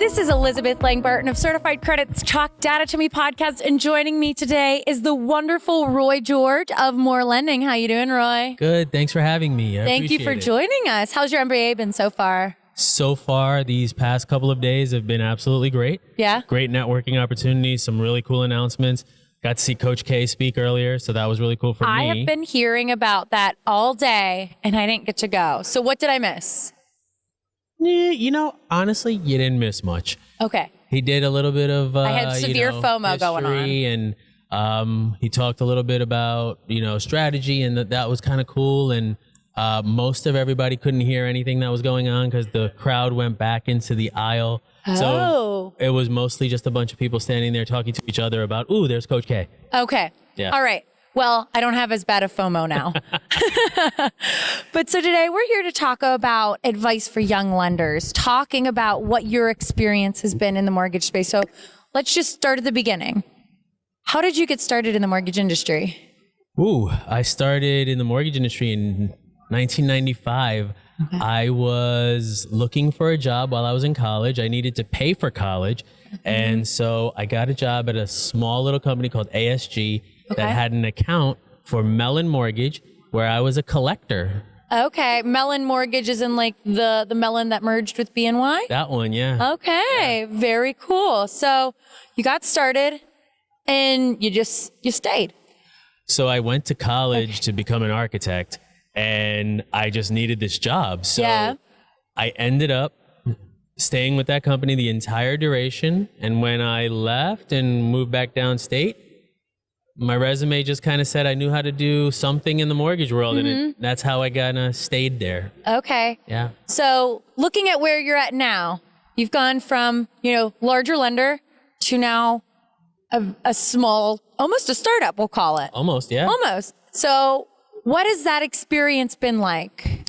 This is Elizabeth Langbarton of Certified Credit's Talk Data to Me podcast, and joining me today is the wonderful Roy George of MOR Lending. How you doing, Roy? Good. Thanks for having me. Thank you for joining us. How's your MBA been so far? So far, these past couple of days have been absolutely great. Yeah? Great networking opportunities, some really cool announcements. Got to see Coach K speak earlier, so that was really cool for me. I have been hearing about that all day, and I didn't get to go. So what did I miss? Yeah, honestly, you didn't miss much. Okay. He did a little bit of I had severe FOMO going on. And he talked a little bit about, strategy, and that was kind of cool. And most of everybody couldn't hear anything that was going on because the crowd went back into the aisle. So it was mostly just a bunch of people standing there talking to each other about, ooh, there's Coach K. Okay. Yeah. All right. Well, I don't have as bad a FOMO now. But so today we're here to talk about advice for young lenders, talking about what your experience has been in the mortgage space. So let's just start at the beginning. How did you get started in the mortgage industry? I started in the mortgage industry in 1995. Okay. I was looking for a job while I was in college. I needed to pay for college. And so I got a job at a small little company called ASG that had an account for Mellon Mortgage where I was a collector. Okay. Mellon Mortgage is in like the Mellon that merged with BNY? That one, yeah. Okay. Yeah. Very cool. So you got started and you stayed. So I went to college to become an architect, and I just needed this job. So I ended up staying with that company the entire duration. And when I left and moved back downstate, my resume just kind of said I knew how to do something in the mortgage world, and that's how I kind of stayed there. Okay. Yeah. So looking at where you're at now, you've gone from, larger lender to now a small, almost a startup, we'll call it. Almost, yeah. Almost. So what has that experience been like?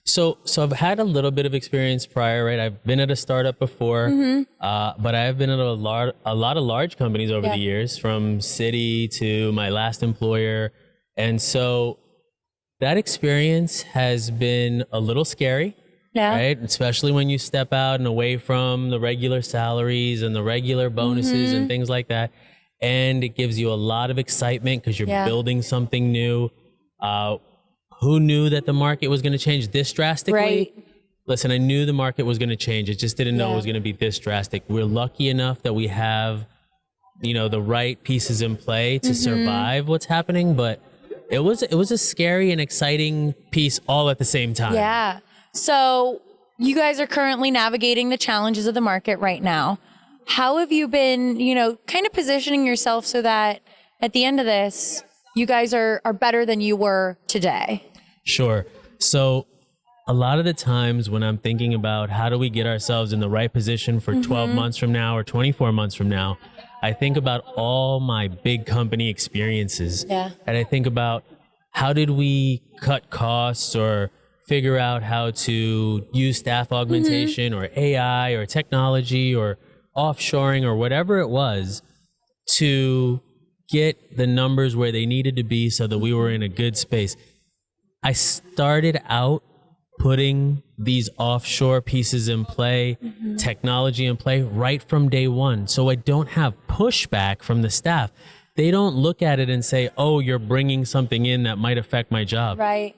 So I've had a little bit of experience prior, right? I've been at a startup before, but I've been at a lot of large companies over the years, from Citi to my last employer. And so that experience has been a little scary, right? Especially when you step out and away from the regular salaries and the regular bonuses and things like that. And it gives you a lot of excitement because you're building something new. Who knew that the market was going to change this drastically? Right. Listen, I knew the market was going to change. I just didn't know it was going to be this drastic. We're lucky enough that we have, the right pieces in play to survive what's happening. But it was a scary and exciting piece all at the same time. Yeah. So you guys are currently navigating the challenges of the market right now. How have you been, kind of positioning yourself so that at the end of this, you guys are better than you were today? Sure. So a lot of the times when I'm thinking about how do we get ourselves in the right position for 12 months from now or 24 months from now, I think about all my big company experiences. Yeah. And I think about how did we cut costs or figure out how to use staff augmentation or AI or technology or offshoring or whatever it was to get the numbers where they needed to be so that we were in a good space. I started out putting these offshore pieces in play, technology in play right from day one. So I don't have pushback from the staff. They don't look at it and say, oh, you're bringing something in that might affect my job. Right.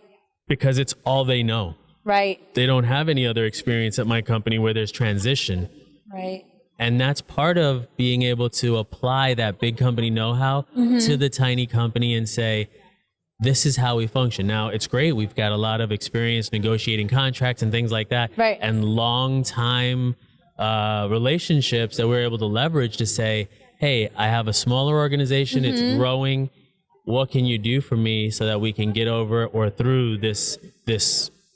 Because it's all they know. Right. They don't have any other experience at my company where there's transition. Right. And that's part of being able to apply that big company know-how to the tiny company and say, this is how we function. Now, it's great. We've got a lot of experience negotiating contracts and things like that. Right. And long time relationships that we're able to leverage to say, hey, I have a smaller organization. It's growing. What can you do for me so that we can get over or through this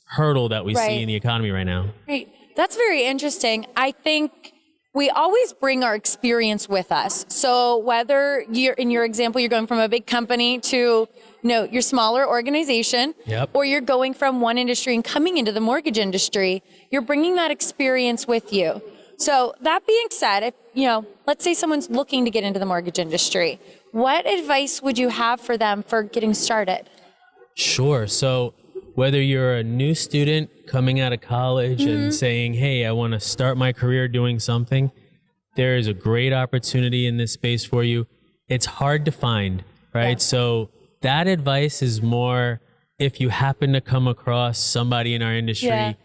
hurdle that we see in the economy right now? Right. That's very interesting. I think we always bring our experience with us. So whether you're, in your example, you're going from a big company to your smaller organization, or you're going from one industry and coming into the mortgage industry, you're bringing that experience with you. So that being said, if, let's say someone's looking to get into the mortgage industry, what advice would you have for them for getting started? Sure. So whether you're a new student coming out of college and saying, hey, I want to start my career doing something, there is a great opportunity in this space for you. It's hard to find, right? Yeah. So that advice is more if you happen to come across somebody in our industry,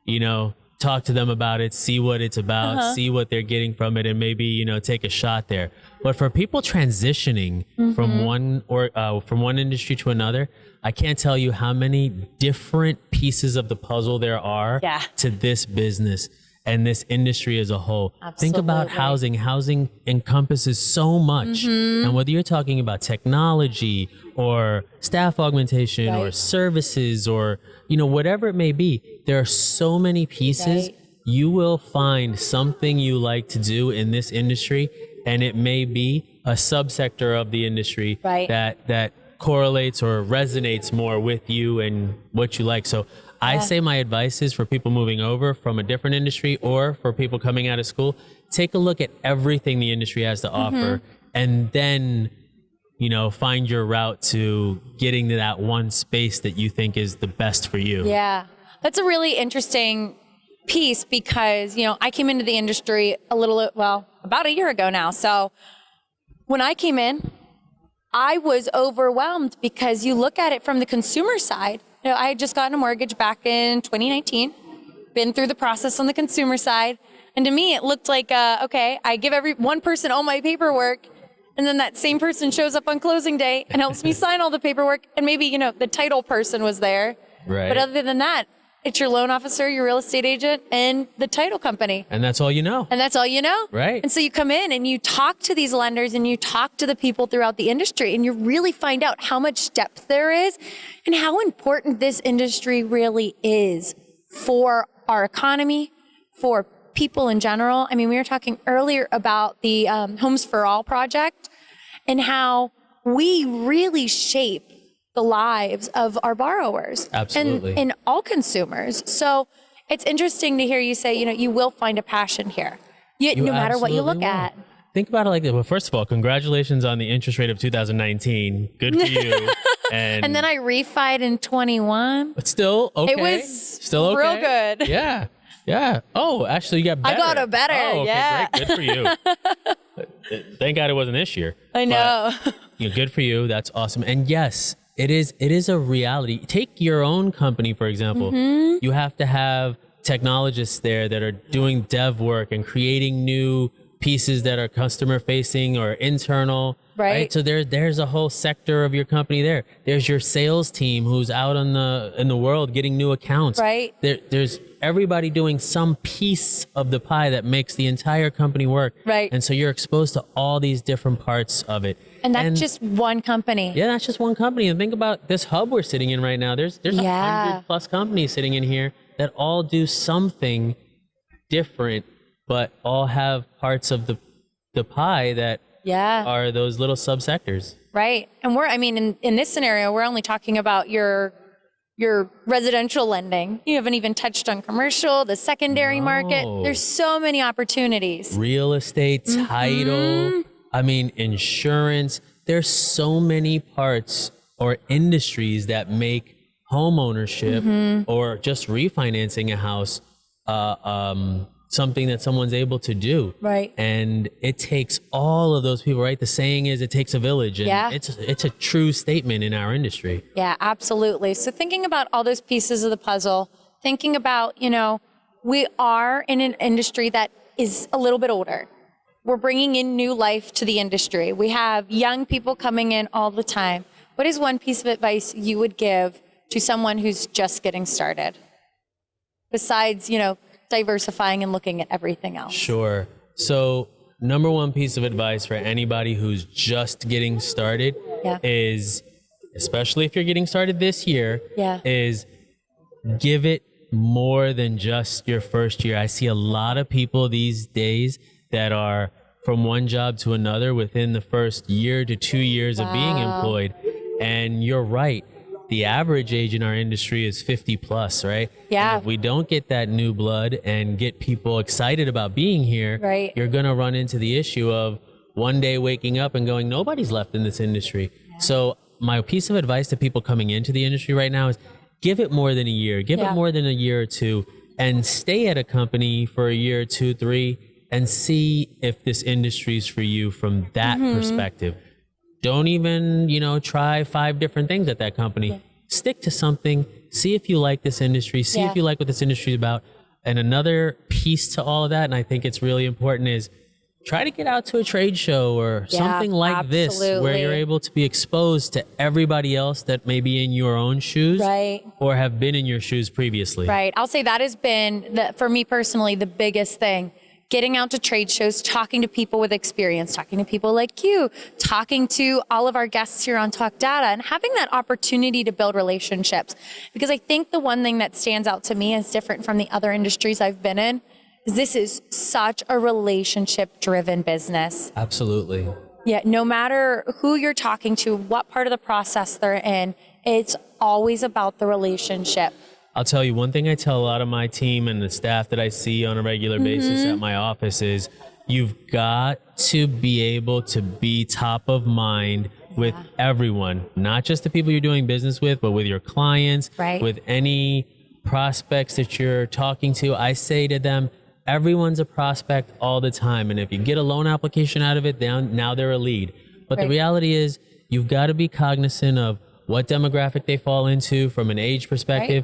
you know, talk to them about it, see what it's about, see what they're getting from it, and maybe, you know, take a shot there. But for people transitioning from one industry to another, I can't tell you how many different pieces of the puzzle there are to this business and this industry as a whole. Absolutely. Think about housing. Housing encompasses so much. And whether you're talking about technology or staff augmentation or services or, you know, whatever it may be, there are so many pieces. You will find something you like to do in this industry, and it may be a subsector of the industry that correlates or resonates more with you and what you like. So I say my advice is for people moving over from a different industry or for people coming out of school, take a look at everything the industry has to offer, and then, you know, find your route to getting to that one space that you think is the best for you. Yeah, that's a really interesting piece because, you know, I came into the industry about a year ago now. So when I came in, I was overwhelmed because you look at it from the consumer side. You know, I had just gotten a mortgage back in 2019, been through the process on the consumer side. And to me, it looked like, okay, I give one person all my paperwork, and then that same person shows up on closing day and helps me sign all the paperwork. And maybe, you know, the title person was there. Right. But other than that, it's your loan officer, your real estate agent, and the title company. And that's all you know. And that's all you know. Right. And so you come in and you talk to these lenders and you talk to the people throughout the industry, and you really find out how much depth there is and how important this industry really is for our economy, for people in general. I mean, we were talking earlier about the Homes for All project and how we really shape the lives of our borrowers. Absolutely. And all consumers. So it's interesting to hear you say, you know, you will find a passion here, no matter what you look at. Think about it like this. Well, first of all, congratulations on the interest rate of 2019. Good for you. And then I refied in 21. But still okay. It was still okay. real good. Yeah. Yeah. Oh, actually, you got better. I got a better. Oh, okay, yeah. Great. Good for you. Thank God it wasn't this year. I know. But, you know, good for you. That's awesome. And yes, it is a reality. Take your own company, for example. You have to have technologists there that are doing dev work and creating new pieces that are customer facing or internal. Right. So there's a whole sector of your company there. There's your sales team who's out in the world getting new accounts. Right. There's everybody doing some piece of the pie that makes the entire company work. Right. And so you're exposed to all these different parts of it. And that's just one company. Yeah, that's just one company. And think about this hub we're sitting in right now. There's 100+ companies sitting in here that all do something different, but all have parts of the pie that are those little subsectors. Right. And in this scenario, we're only talking about your residential lending. You haven't even touched on commercial, the secondary market. There's so many opportunities. Real estate, title, insurance. There's so many parts or industries that make home ownership or just refinancing a house something that someone's able to do. Right. And it takes all of those people, right? The saying is it takes a village. And it's a true statement in our industry. Yeah, absolutely. So thinking about all those pieces of the puzzle, thinking about, we are in an industry that is a little bit older. We're bringing in new life to the industry. We have young people coming in all the time. What is one piece of advice you would give to someone who's just getting started? Besides, diversifying and looking at everything else. Sure. So number one piece of advice for anybody who's just getting started is, especially if you're getting started this year, is give it more than just your first year. I see a lot of people these days that are from one job to another within the first year to 2 years of being employed. And you're right. The average age in our industry is 50 plus, right? Yeah. And if we don't get that new blood and get people excited about being here, you're going to run into the issue of one day waking up and going, nobody's left in this industry. Yeah. So my piece of advice to people coming into the industry right now is give it more than a year, give it more than a year or two, and stay at a company for a year, 2, 3, and see if this industry is for you from that perspective. Don't even, try 5 different things at that company. Yeah. Stick to something, see if you like this industry, see if you like what this industry is about. And another piece to all of that, and I think it's really important, is try to get out to a trade show or something like this, where you're able to be exposed to everybody else that may be in your own shoes or have been in your shoes previously. Right. I'll say that has been, for me personally, the biggest thing. Getting out to trade shows, talking to people with experience, talking to people like you, talking to all of our guests here on Talk Data, and having that opportunity to build relationships. Because I think the one thing that stands out to me as different from the other industries I've been in is this is such a relationship-driven business. Absolutely. Yeah, no matter who you're talking to, what part of the process they're in, it's always about the relationship. I'll tell you one thing I tell a lot of my team and the staff that I see on a regular basis at my office is you've got to be able to be top of mind with everyone, not just the people you're doing business with, but with your clients, with any prospects that you're talking to. I say to them, everyone's a prospect all the time. And if you get a loan application out of it, now they're a lead. But the reality is you've got to be cognizant of what demographic they fall into from an age perspective.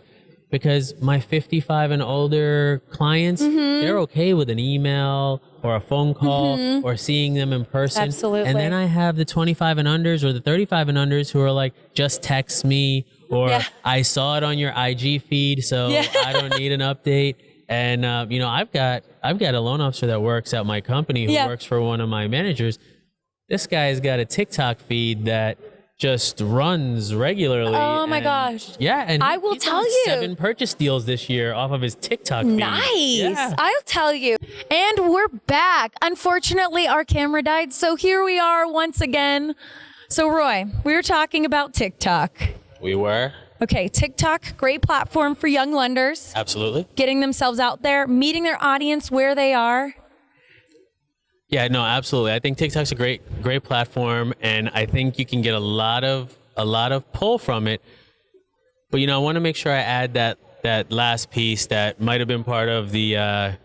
Because my 55 and older clients, they're okay with an email or a phone call or seeing them in person. Absolutely. And then I have the 25 and unders or the 35 and unders who are like, just text me, or I saw it on your IG feed, so I don't need an update. And I've got a loan officer that works at my company who works for one of my managers. This guy's got a TikTok feed that just runs regularly. Oh my gosh. Yeah, and I will tell you, 7 purchase deals this year off of his TikTok feed. Nice. Yeah. I'll tell you. And we're back. Unfortunately, our camera died, so here we are once again. So Roy, we were talking about TikTok. We were. Okay, TikTok, great platform for young lenders. Absolutely. Getting themselves out there, meeting their audience where they are. Yeah, no, absolutely. I think TikTok's a great platform, and I think you can get a lot of pull from it. But I want to make sure I add that last piece that might have been part of the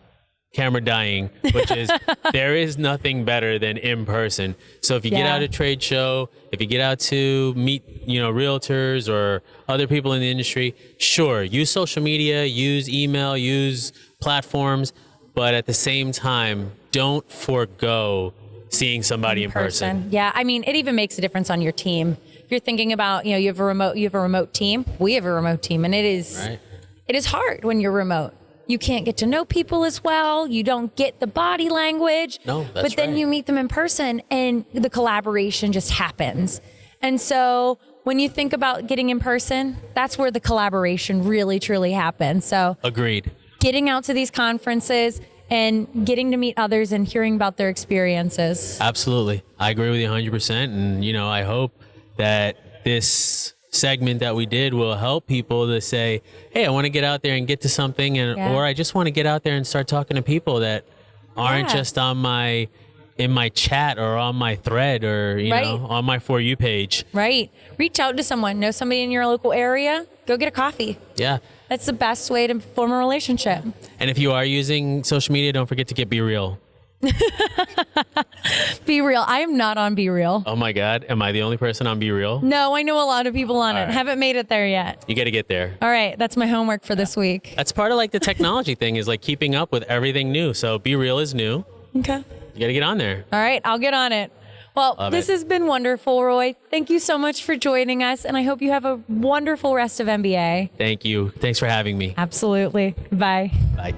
camera dying, which is there is nothing better than in person. So if you get out a trade show, if you get out to meet realtors or other people in the industry, sure, use social media, use email, use platforms, but at the same time, don't forego seeing somebody in person. Yeah, I mean, it even makes a difference on your team. If you're thinking about, you have a remote team. We have a remote team, and it is hard when you're remote. You can't get to know people as well. You don't get the body language. No, that's But then you meet them in person, and the collaboration just happens. And so when you think about getting in person, that's where the collaboration really, truly happens. So agreed. Getting out to these conferences and getting to meet others and hearing about their experiences. Absolutely. I agree with you 100%. And, I hope that this segment that we did will help people to say, hey, I want to get out there and get to something, or I just want to get out there and start talking to people that aren't just in my chat or on my thread or, on my For You page. Right. Reach out to someone. Know somebody in your local area? Go get a coffee. Yeah. That's the best way to form a relationship. And if you are using social media, don't forget to get Be Real. Be Real. I am not on Be Real. Oh my God. Am I the only person on Be Real? No, I know a lot of people on it. Right. Haven't made it there yet. You got to get there. All right. That's my homework for this week. That's part of the technology thing is keeping up with everything new. So Be Real is new. Okay. You got to get on there. All right. I'll get on it. Well, this has been wonderful, Roy. Thank you so much for joining us, and I hope you have a wonderful rest of MBA. Thank you. Thanks for having me. Absolutely. Bye. Bye.